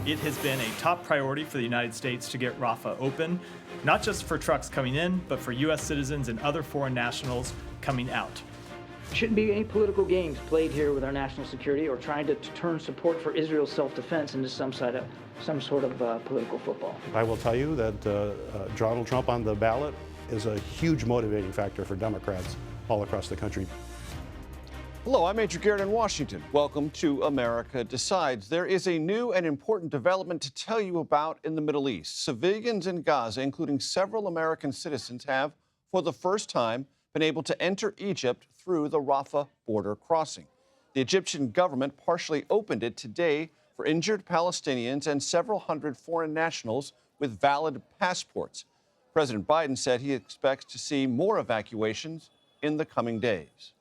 It has been a top priority for the United States to get Rafah open, not just for trucks coming in, but for U.S. citizens and other foreign nationals coming out. Shouldn't be any political games played here with our national security or trying to turn support for Israel's self-defense into some sort of political football. I will tell you that Donald Trump on the ballot is a huge motivating factor for Democrats all across the country. Hello, I'm Major Garrett in Washington. Welcome to America Decides. There is a new and important development to tell you about in the Middle East. Civilians in Gaza, including several American citizens, have, for the first time, been able to enter Egypt through the Rafah border crossing. The Egyptian government partially opened it today for injured Palestinians and several hundred foreign nationals with valid passports. President Biden said he expects to see more evacuations in the coming days.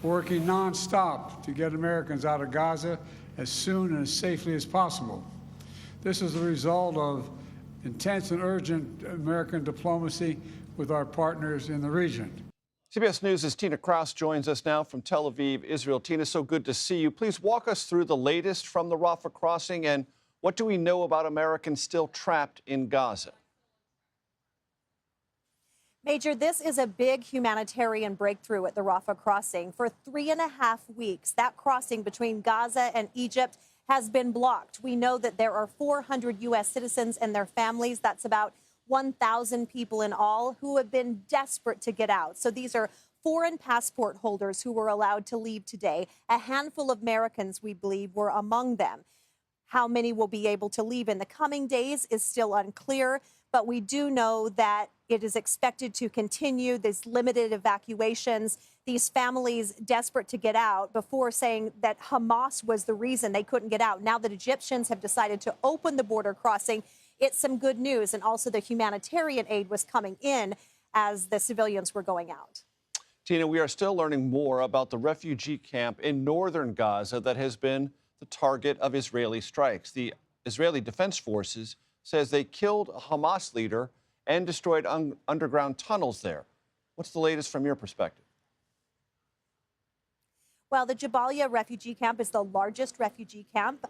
Working nonstop to get Americans out of Gaza as soon and as safely as possible. This is the result of intense and urgent American diplomacy with our partners in the region. CBS News' Tina Kraus joins us now from Tel Aviv, Israel. Tina, so good to see you. Please walk us through the latest from the Rafah crossing, and what do we know about Americans still trapped in Gaza? Major, this is a big humanitarian breakthrough at the Rafah crossing. For 3.5 weeks, that crossing between Gaza and Egypt has been blocked. We know that there are 400 U.S. citizens and their families. That's about 1,000 people in all who have been desperate to get out. So these are foreign passport holders who were allowed to leave today. A handful of Americans, we believe, were among them. How many will be able to leave in the coming days is still unclear, but we do know that it is expected to continue these limited evacuations, these families desperate to get out, before saying that Hamas was the reason they couldn't get out. Now that Egyptians have decided to open the border crossing, it's some good news. And also the humanitarian aid was coming in as the civilians were going out. Tina, we are still learning more about the refugee camp in northern Gaza that has been the target of Israeli strikes. The Israeli Defense Forces says they killed a Hamas leader and destroyed underground tunnels there. What's the latest from your perspective? Well, the Jabalia refugee camp is the largest refugee camp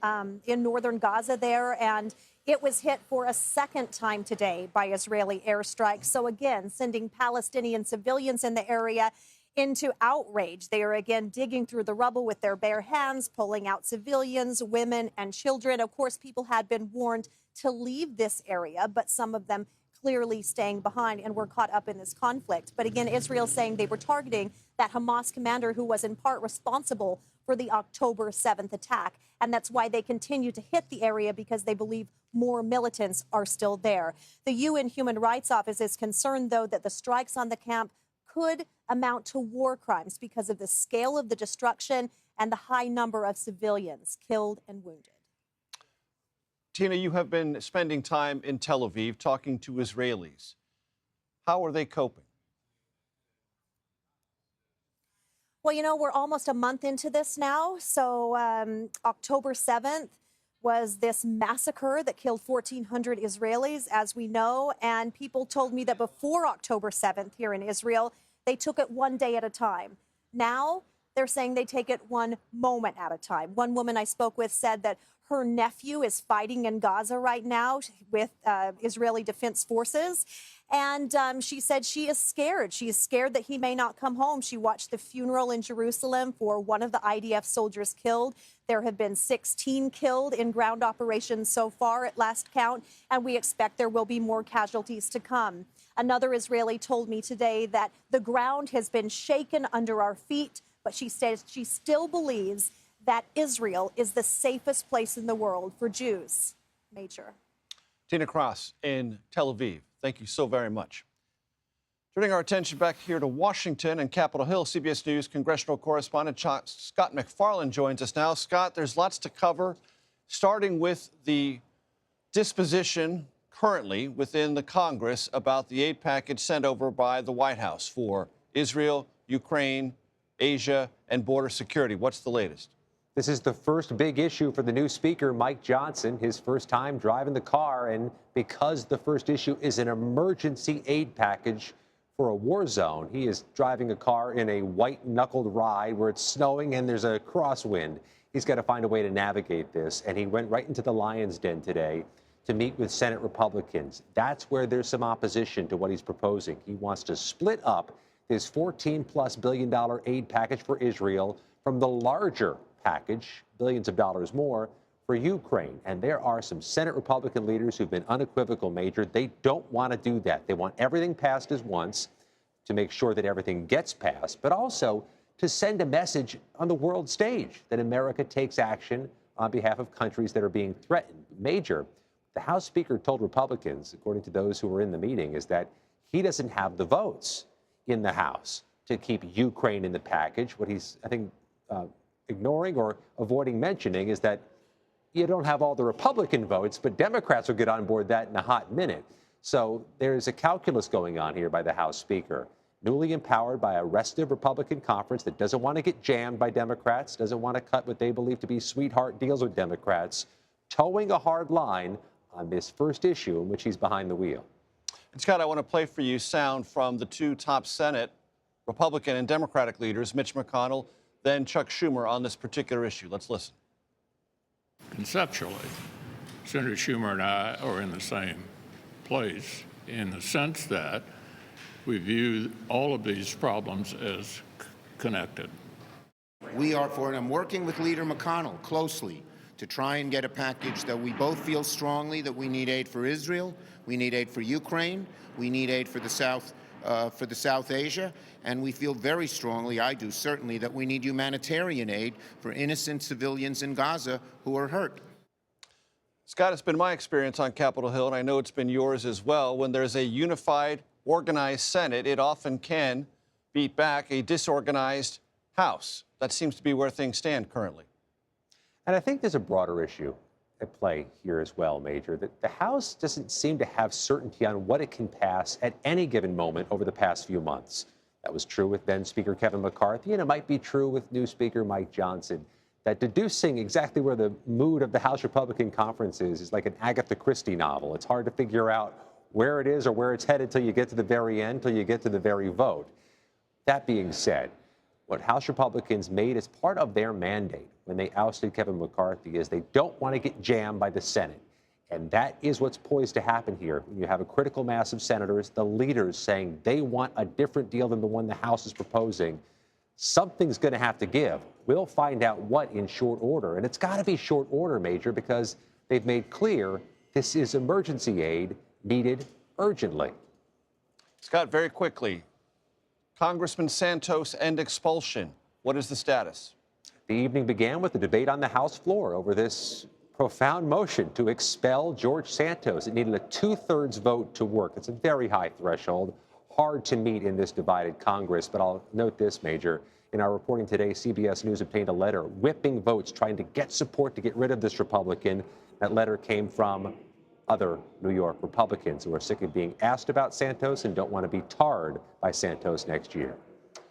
in northern Gaza there, and it was hit for a second time today by Israeli airstrikes. So again, sending Palestinian civilians in the area into outrage. They are again digging through the rubble with their bare hands, pulling out civilians, women, and children. Of course, people had been warned to leave this area, but some of them clearly staying behind and were caught up in this conflict. But again, Israel saying they were targeting that Hamas commander who was in part responsible for the October 7th attack. And that's why they continue to hit the area, because they believe more militants are still there. The UN Human Rights Office is concerned, though, that the strikes on the camp could amount to war crimes because of the scale of the destruction and the high number of civilians killed and wounded. Tina, you have been spending time in Tel Aviv talking to Israelis. How are they coping? Well, you know, we're almost a month into this now. So October 7th was this massacre that killed 1,400 Israelis, as we know. And people told me that before October 7th here in Israel, they took it one day at a time. Now they're saying they take it one moment at a time. One woman I spoke with said that her nephew is fighting in Gaza right now with Israeli Defense Forces. And she said she is scared. She is scared that he may not come home. She watched the funeral in Jerusalem for one of the IDF soldiers killed. There have been 16 killed in ground operations so far at last count, and we expect there will be more casualties to come. Another Israeli told me today that the ground has been shaken under our feet, but she says she still believes that Israel is the safest place in the world for Jews. Major. Tina Kraus in Tel Aviv, thank you so very much. Turning our attention back here to Washington and Capitol Hill, CBS News congressional correspondent Scott MacFarlane joins us now. Scott, there's lots to cover, starting with the disposition currently within the Congress about the aid package sent over by the White House for Israel, Ukraine, Asia, and border security. What's the latest? This is the first big issue for the new Speaker, Mike Johnson, his first time driving the car. And because the first issue is an emergency aid package for a war zone, he is driving a car in a white-knuckled ride where it's snowing and there's a crosswind. he's got to find a way to navigate this. And he went right into the lion's den today to meet with Senate Republicans. That's where there's some opposition to what he's proposing. He wants to split up his $14+ billion aid package for Israel from the larger package, billions of dollars more, for Ukraine. And there are some Senate Republican leaders who've been unequivocal, Major. They don't want to do that. They want everything passed as once to make sure that everything gets passed, but also to send a message on the world stage that America takes action on behalf of countries that are being threatened. Major, the House Speaker told Republicans, according to those who were in the meeting, is that he doesn't have the votes in the House to keep Ukraine in the package. What he's, I think, ignoring or avoiding mentioning is that you don't have all the Republican votes, but Democrats will get on board that in a hot minute. So there's a calculus going on here by the House Speaker, newly empowered by a restive Republican conference that doesn't want to get jammed by Democrats, doesn't want to cut what they believe to be sweetheart deals with Democrats, towing a hard line on this first issue in which he's behind the wheel. And Scott, I want to play for you sound from the two top Senate Republican and Democratic leaders, Mitch McConnell, then Chuck Schumer, on this particular issue. Let's listen. Conceptually, Senator Schumer and I are in the same place in the sense that we view all of these problems as connected. We are for it. I'm working with Leader McConnell closely to try and get a package that we both feel strongly that we need aid for Israel, we need aid for Ukraine, we need aid for the South Asia, and we feel very strongly, I do certainly, that we need humanitarian aid for innocent civilians in Gaza who are hurt. Scott, it's been my experience on Capitol Hill, and I know it's been yours as well. When there's a unified, organized Senate, it often can beat back a disorganized House. That seems to be where things stand currently. And I think there's a broader issue at play here as well, Major, that the House doesn't seem to have certainty on what it can pass at any given moment over the past few months. That was true with then Speaker Kevin McCarthy, and it might be true with new Speaker Mike Johnson. That deducing exactly where the mood of the House Republican Conference is like an Agatha Christie novel. It's hard to figure out where it is or where it's headed till you get to the very end, till you get to the very vote. That being said, what House Republicans made as part of their mandate when they ousted Kevin McCarthy is they don't want to get jammed by the Senate. And that is what's poised to happen here. When you have a critical mass of senators, the leaders saying they want a different deal than the one the House is proposing, something's going to have to give. We'll find out what in short order. And it's got to be short order, Major, because they've made clear this is emergency aid needed urgently. Scott, very quickly, Congressman Santos and expulsion. What is the status? The evening began with a debate on the House floor over this profound motion to expel George Santos. It needed a 2/3 vote to work. It's a very high threshold, hard to meet in this divided Congress. But I'll note this, Major. In our reporting today, CBS News obtained a letter whipping votes, trying to get support to get rid of this Republican. That letter came from other New York Republicans who are sick of being asked about Santos and don't want to be tarred by Santos next year.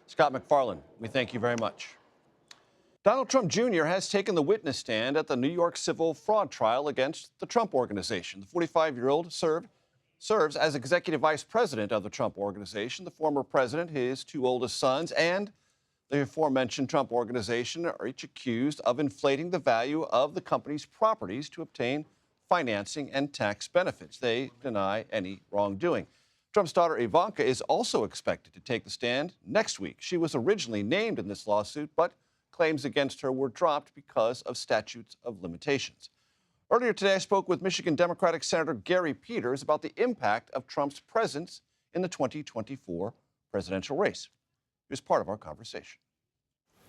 Scott McFarland, we thank you very much. Donald Trump Jr. has taken the witness stand at the New York civil fraud trial against the Trump Organization. The 45-year-old serves as executive vice president of the Trump Organization. The former president, his two oldest sons, and the aforementioned Trump Organization are each accused of inflating the value of the company's properties to obtain financing and tax benefits. They deny any wrongdoing. Trump's daughter Ivanka is also expected to take the stand next week. She was originally named in this lawsuit, but claims against her were dropped because of statutes of limitations. Earlier today, I spoke with Michigan Democratic Senator Gary Peters about the impact of Trump's presence in the 2024 presidential race. He was part of our conversation.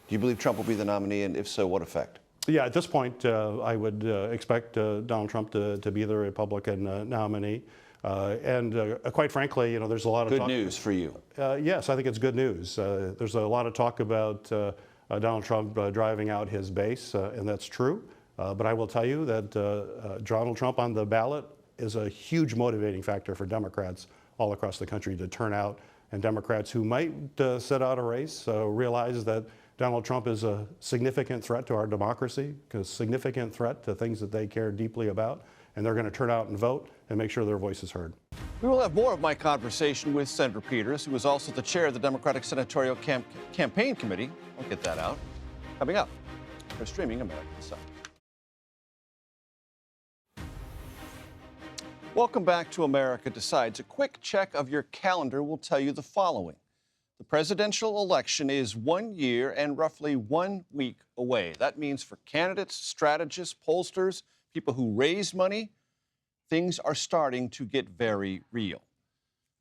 Do you believe Trump will be the nominee, and if so, what effect? Yeah, at this point, I would expect Donald Trump to be the Republican nominee. And quite frankly, there's a lot of good talk. Good news for you. Yes, I think it's good news. There's a lot of talk about Donald Trump driving out his base, and that's true. But I will tell you that Donald Trump on the ballot is a huge motivating factor for Democrats all across the country to turn out. And Democrats who might set out a race realize that Donald Trump is a significant threat to our democracy, a significant threat to things that they care deeply about, and they're going to turn out and vote and make sure their voice is heard. We will have more of my conversation with Senator Peters, who is also the chair of the Democratic Senatorial Campaign Committee. I'll get that out coming up. They're streaming America Decides. Welcome back to America Decides. A quick check of your calendar will tell you the following. The presidential election is 1 year and roughly 1 week away. That means for candidates, strategists, pollsters, people who raise money, things are starting to get very real.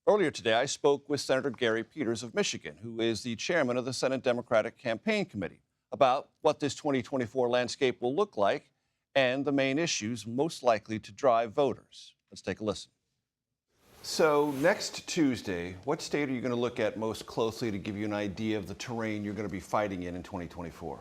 Earlier today, I spoke with Senator Gary Peters of Michigan, who is the chairman of the Senate Democratic Campaign Committee, about what this 2024 landscape will look like and the main issues most likely to drive voters. Let's take a listen. So next Tuesday, what state are you going to look at most closely to give you an idea of the terrain you're going to be fighting in 2024?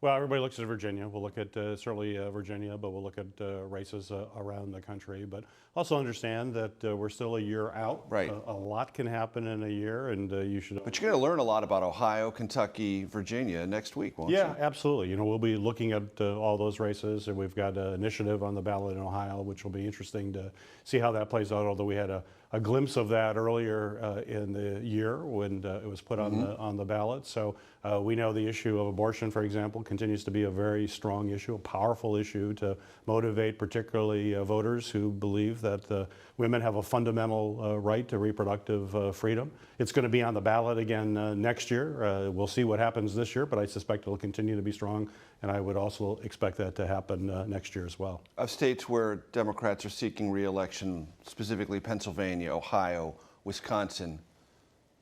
Well, everybody looks at Virginia. We'll look at certainly Virginia, but we'll look at races around the country. But also understand that we're still a year out. Right. A lot can happen in a year, and you should. But you're going to learn a lot about Ohio, Kentucky, Virginia next week, won't you? Yeah, absolutely. You know, we'll be looking at all those races, and we've got an initiative on the ballot in Ohio, which will be interesting to see how that plays out. Although we had a glimpse of that earlier in the year when it was put on the ballot. So we know the issue of abortion, for example, continues to be a very strong issue, a powerful issue to motivate particularly voters who believe that women have a fundamental right to reproductive freedom. It's going to be on the ballot again next year. We'll see what happens this year, but I suspect it'll continue to be strong, and I would also expect that to happen next year as well. Of states where Democrats are seeking re-election, specifically Pennsylvania, Ohio, Wisconsin,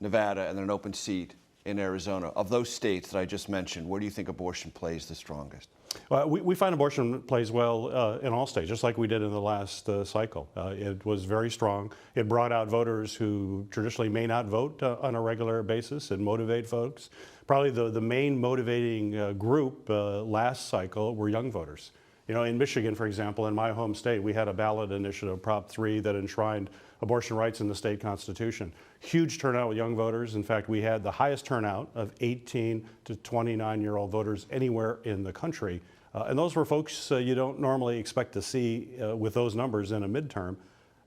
Nevada, and then an open seat in Arizona. Of those states that I just mentioned, where do you think abortion plays the strongest? Well, we find abortion plays well in all states, just like we did in the last cycle. It was very strong. It brought out voters who traditionally may not vote on a regular basis and motivate folks. Probably the main motivating group last cycle were young voters. You know, in Michigan, for example, in my home state, we had a ballot initiative, Prop 3, that enshrined abortion rights in the state constitution. Huge turnout with young voters. In fact, we had the highest turnout of 18 to 29-year-old voters anywhere in the country. And those were folks you don't normally expect to see with those numbers in a midterm.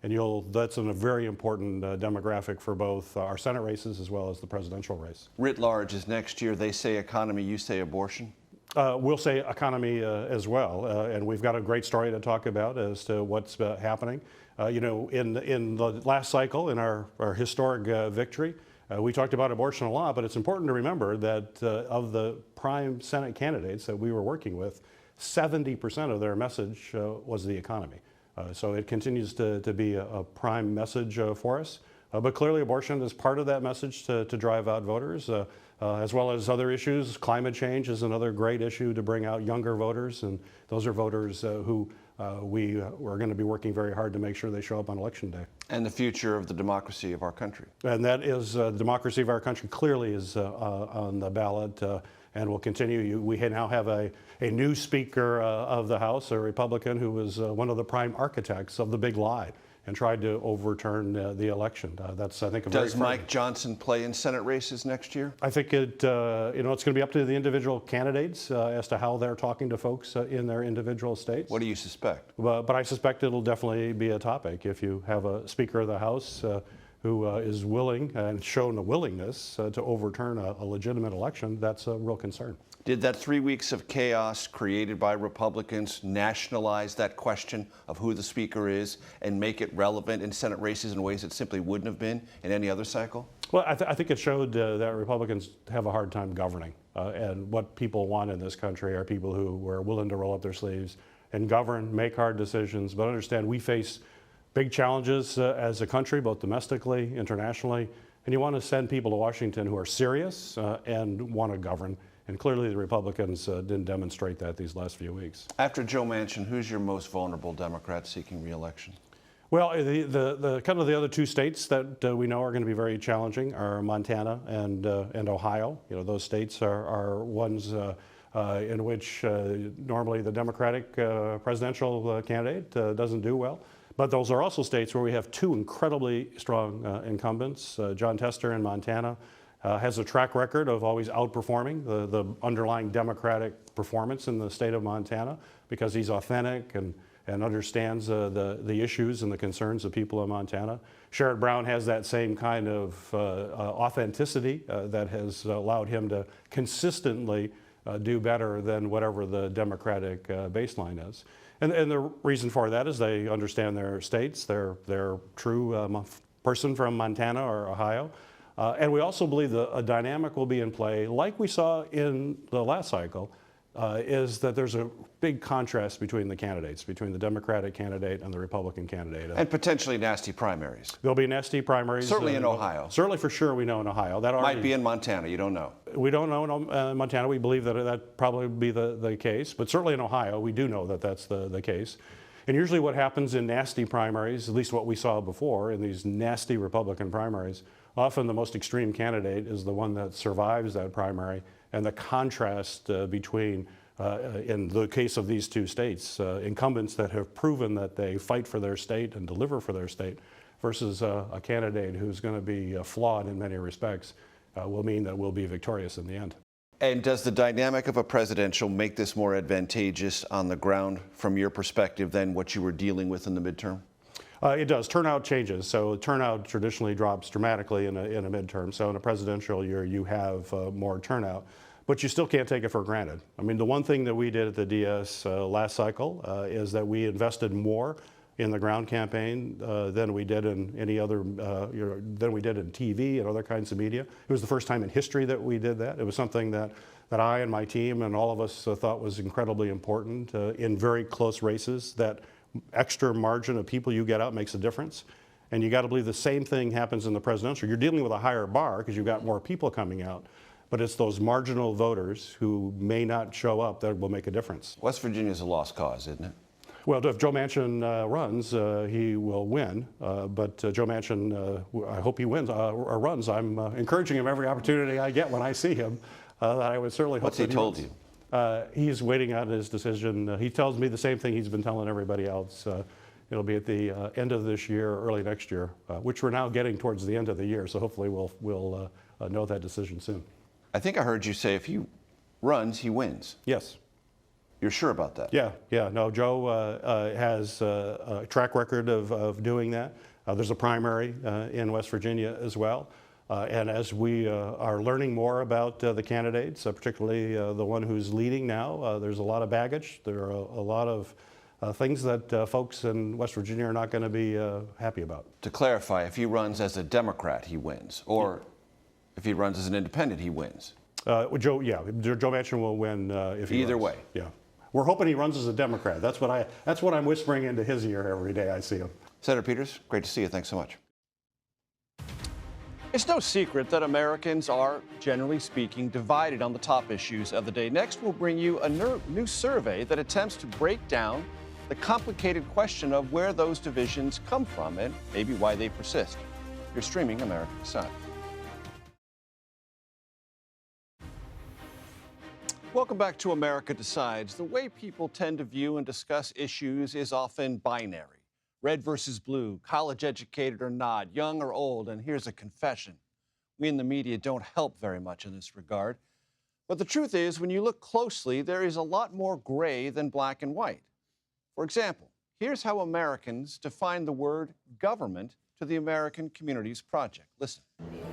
And that's a very important demographic for both our Senate races as well as the presidential race. Writ large is next year. They say economy, you say abortion? We'll say economy as well, and we've got a great story to talk about as to what's happening. You know, in the last cycle, in our historic victory, we talked about abortion a lot, but it's important to remember that of the prime Senate candidates that we were working with, 70% of their message was the economy. So it continues to be a prime message for us. But clearly abortion is part of that message to drive out voters, as well as other issues. Climate change is another great issue to bring out younger voters, and those are voters who we're going to be working very hard to make sure they show up on Election Day. And the future of the democracy of our country. And that is, the democracy of our country clearly is on the ballot and will continue. We now have a new Speaker of the House, a Republican who was one of the prime architects of the big lie and tried to overturn the election. That's, I think, a very. Does Mike Johnson play in Senate races next year? I think it's going to be up to the individual candidates as to how they're talking to folks in their individual states. What do you suspect? But I suspect it'll definitely be a topic. If you have a Speaker of the House who is willing and shown a willingness to overturn a legitimate election, that's a real concern. Did that 3 weeks of chaos created by Republicans nationalize that question of who the Speaker is and make it relevant in Senate races in ways that simply wouldn't have been in any other cycle? Well, I think it showed that Republicans have a hard time governing. And what people want in this country are people who are willing to roll up their sleeves and govern, make hard decisions, but understand we face big challenges as a country, both domestically, internationally, and you want to send people to Washington who are serious and want to govern. And clearly the Republicans didn't demonstrate that these last few weeks. After Joe Manchin, who's your most vulnerable Democrat seeking re-election? Well, the kind of the other two states that we know are going to be very challenging are Montana and Ohio. You know, those states are ones in which normally the Democratic presidential candidate doesn't do well. But those are also states where we have two incredibly strong incumbents. John Tester in Montana has a track record of always outperforming the underlying Democratic performance in the state of Montana because he's authentic and understands the issues and the concerns of people in Montana. Sherrod Brown has that same kind of authenticity that has allowed him to consistently do better than whatever the Democratic baseline is. And the reason for that is they understand their states, their true person from Montana or Ohio. And we also believe that a dynamic will be in play, like we saw in the last cycle, is that there's a big contrast between the candidates, between the Democratic candidate and the Republican candidate. And potentially nasty primaries. There'll be nasty primaries. Certainly in Ohio. Certainly for sure we know in Ohio. That might be in Montana, you don't know. We don't know in Montana. We believe that that probably be the case. But certainly in Ohio, we do know that that's the case. And usually what happens in nasty primaries, at least what we saw before in these nasty Republican primaries, often the most extreme candidate is the one that survives that primary. And the contrast between, in the case of these two states, incumbents that have proven that they fight for their state and deliver for their state versus a candidate who's going to be flawed in many respects will mean that we'll be victorious in the end. And does the dynamic of a presidential make this more advantageous on the ground from your perspective than what you were dealing with in the midterm? It does. Turnout changes. So turnout traditionally drops dramatically in a midterm. So in a presidential year, you have more turnout. But you still can't take it for granted. I mean, the one thing that we did at the DS last cycle is that we invested more in the ground campaign than we did in any other, than we did in TV and other kinds of media. It was the first time in history that we did that. It was something that I and my team and all of us thought was incredibly important in very close races. That extra margin of people you get out makes a difference. And you got to believe the same thing happens in the presidential. You're dealing with a higher bar because you've got more people coming out. But it's those marginal voters who may not show up that will make a difference. West Virginia is a lost cause, isn't it? Well, if Joe Manchin runs, he will win. But Joe Manchin, I hope he wins or runs. I'm encouraging him every opportunity I get when I see him. That I would certainly hope. What's he told you? He's waiting on his decision. He tells me the same thing he's been telling everybody else. It'll be at the end of this year, early next year, which we're now getting towards the end of the year. So hopefully we'll know that decision soon. I think I heard you say if he runs, he wins. Yes. You're sure about that? Yeah. No, Joe has a track record of doing that. There's a primary in West Virginia as well. And as we are learning more about the candidates, particularly the one who's leading now, there's a lot of baggage. There are a lot of things that folks in West Virginia are not going to be happy about. To clarify, if he runs as a Democrat, he wins. Or if he runs as an independent, he wins. Joe Manchin will win if he Either runs. way. Yeah. We're hoping he runs as a Democrat. That's what I'm whispering into his ear every day I see him. Senator Peters, great to see you. Thanks so much. It's no secret that Americans are, generally speaking, divided on the top issues of the day. Next, we'll bring you a new survey that attempts to break down the complicated question of where those divisions come from and maybe why they persist. You're streaming America Decides. Welcome back to America Decides. The way people tend to view and discuss issues is often binary. Red versus blue, college educated or not, young or old, and here's a confession. We in the media don't help very much in this regard. But the truth is, when you look closely, there is a lot more gray than black and white. For example, here's how Americans define the word government to the American Communities Project. Listen.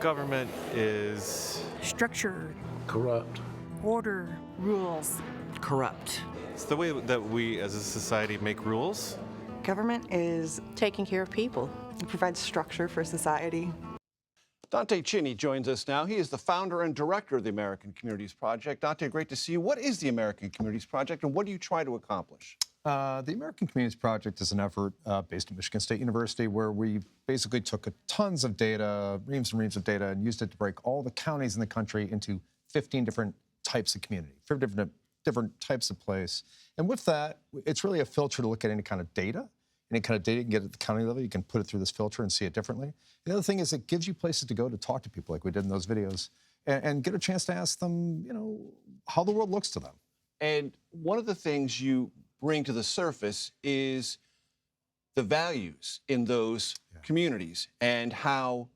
Government is structured, corrupt, order, rules, corrupt. It's the way that we as a society make rules. Government is taking care of people. It provides structure for society. Dante Cini joins us now. He is the founder and director of the American Communities Project. Dante, great to see you. What is the American Communities Project, and what do you try to accomplish? The American Communities Project is an effort based at Michigan State University where we basically took tons of data, reams and reams of data, and used it to break all the counties in the country into 15 different types of community, different types of place. And with that, it's really a filter to look at any kind of data. Any kind of data you can get at the county level, you can put it through this filter and see it differently. The other thing is it gives you places to go to talk to people like we did in those videos and get a chance to ask them, how the world looks to them. And one of the things you bring to the surface is the values in those communities and how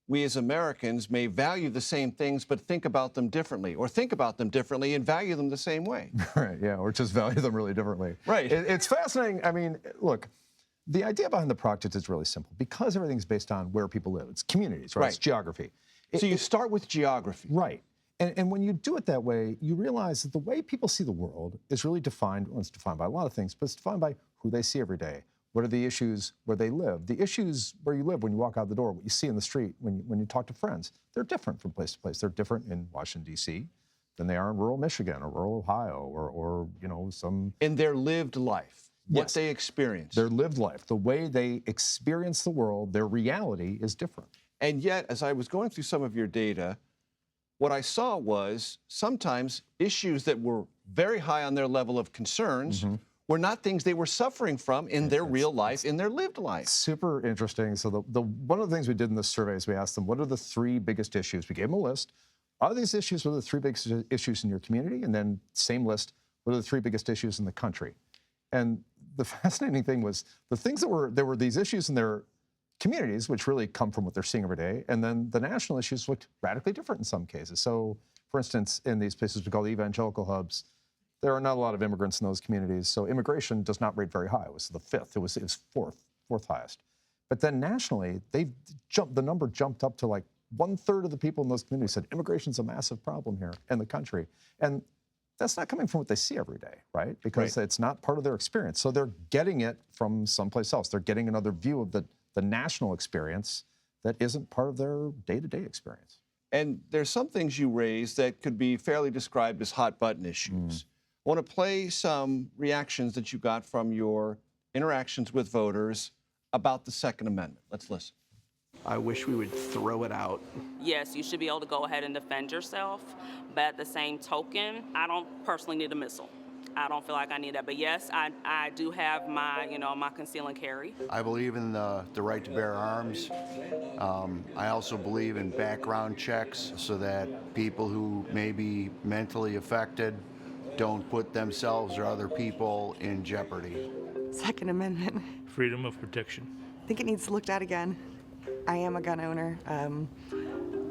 we as Americans may value the same things but think about them differently, or think about them differently and value them the same way. Right, yeah, or just value them really differently. Right. It's fascinating. I mean, look, the idea behind the project is really simple. Because everything's based on where people live. It's communities, right? It's geography. So you start with geography. Right. And when you do it that way, you realize that the way people see the world is really defined, well, it's defined by a lot of things, but it's defined by who they see every day. What are the issues where they live? The issues where you live when you walk out the door, what you see in the street when you talk to friends, they're different from place to place. They're different in Washington, D.C. than they are in rural Michigan or rural Ohio or some... In their lived life, what they experience. Their lived life, the way they experience the world, their reality is different. And yet, as I was going through some of your data, what I saw was sometimes issues that were very high on their level of concerns were not things they were suffering from in their real life, in their lived life. Super interesting. So one of the things we did in this survey is we asked them, what are the 3 biggest issues? We gave them a list. Are these issues, what are the 3 biggest issues in your community? And then same list, what are the 3 biggest issues in the country? And the fascinating thing was the things there were these issues in their communities, which really come from what they're seeing every day, and then the national issues looked radically different in some cases. So, for instance, in these places we call the evangelical hubs, there are not a lot of immigrants in those communities, so immigration does not rate very high. It was the 5th. It was fourth highest. But then nationally, the number jumped up to like 1/3 of the people in those communities said immigration's a massive problem here in the country. And that's not coming from what they see every day, right? Because it's not part of their experience. So they're getting it from someplace else. They're getting another view of the national experience that isn't part of their day-to-day experience. And there's some things you raise that could be fairly described as hot button issues. I want to play some reactions that you got from your interactions with voters about the Second Amendment. Let's listen. I wish we would throw it out. Yes, you should be able to go ahead and defend yourself, but at the same token, I don't personally need a missile. I don't feel like I need that, but yes, I do have my, my conceal and carry. I believe in the right to bear arms. I also believe in background checks so that people who may be mentally affected don't put themselves or other people in jeopardy. Second Amendment. Freedom of protection. I think it needs looked at again. I am a gun owner.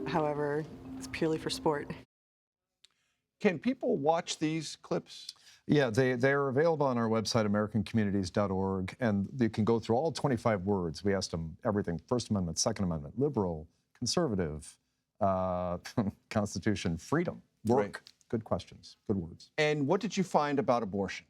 However, it's purely for sport. Can people watch these clips? Yeah, they are available on our website, americancommunities.org, and you can go through all 25 words. We asked them everything: First Amendment, Second Amendment, liberal, conservative, Constitution, freedom, work. Right. Good questions, good words. And what did you find about abortion?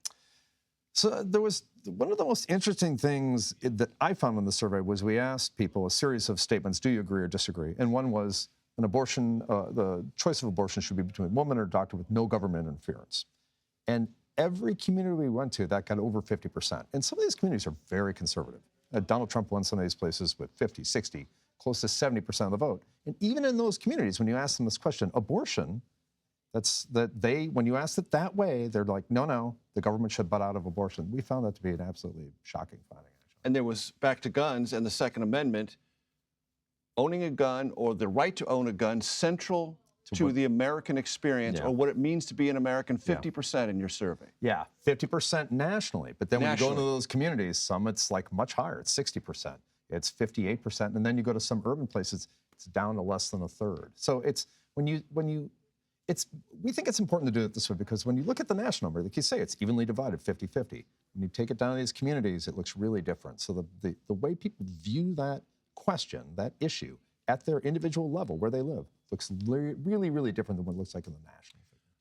So there was one of the most interesting things that I found in the survey was we asked people a series of statements: do you agree or disagree? And one was an abortion, the choice of abortion should be between a woman or a doctor with no government interference. And every community we went to, that got over 50%. And some of these communities are very conservative. Donald Trump won some of these places with 50, 60, close to 70% of the vote. And even in those communities, when you ask them this question, abortion, when you ask it that way, they're like, no, the government should butt out of abortion. We found that to be an absolutely shocking finding, actually. And there was, back to guns and the Second Amendment, owning a gun or the right to own a gun central to the American experience, or what it means to be an American, 50% in your survey. Yeah, 50% nationally. But then when you go into those communities, some it's like much higher. It's 60%. It's 58%. And then you go to some urban places, it's down to less than 1/3. So it's we think it's important to do it this way because when you look at the national number, like you say, it's evenly divided, 50-50. When you take it down to these communities, it looks really different. So the way people view that question, that issue, at their individual level where they live, looks really, really different than what it looks like in the national figure.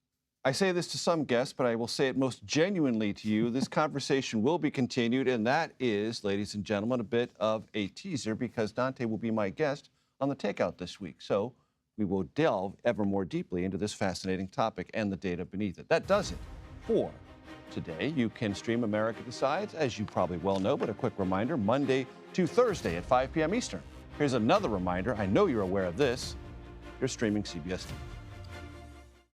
I say this to some guests, but I will say it most genuinely to you. This conversation will be continued, and that is, ladies and gentlemen, a bit of a teaser because Dante will be my guest on The Takeout this week. So we will delve ever more deeply into this fascinating topic and the data beneath it. That does it for today. You can stream America Decides, as you probably well know, but a quick reminder, Monday to Thursday at 5 p.m. Eastern. Here's another reminder. I know you're aware of this. You're streaming CBS News.